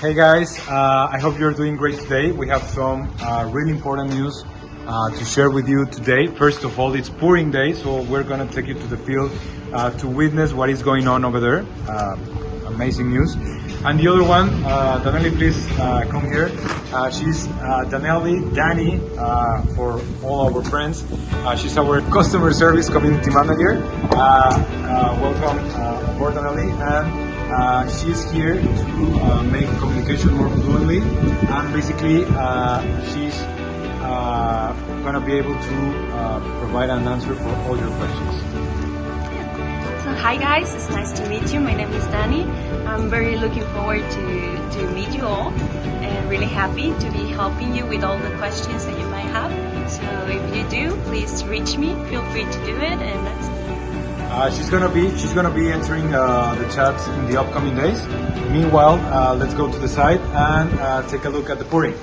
Hey guys, I hope you're doing great today. We have some really important news to share with you today. First of all, it's pouring day, so we're gonna take you to the field to witness what is going on over there. Amazing news. And the other one, Danelli, please come here. She's Danny, for all our friends. She's our customer service community manager. Welcome aboard, Danelli. And she's here to make communication more fluently, and basically she's gonna be able to provide an answer for all your questions. So hi guys, it's nice to meet you. My name is Dani. I'm very looking forward to meet you all, and really happy to be helping you with all the questions that you might have. So if you do, please reach me. Feel free to do it, and that's it. She's gonna be entering the chats in the upcoming days. Meanwhile, let's go to the site and take a look at the pouring.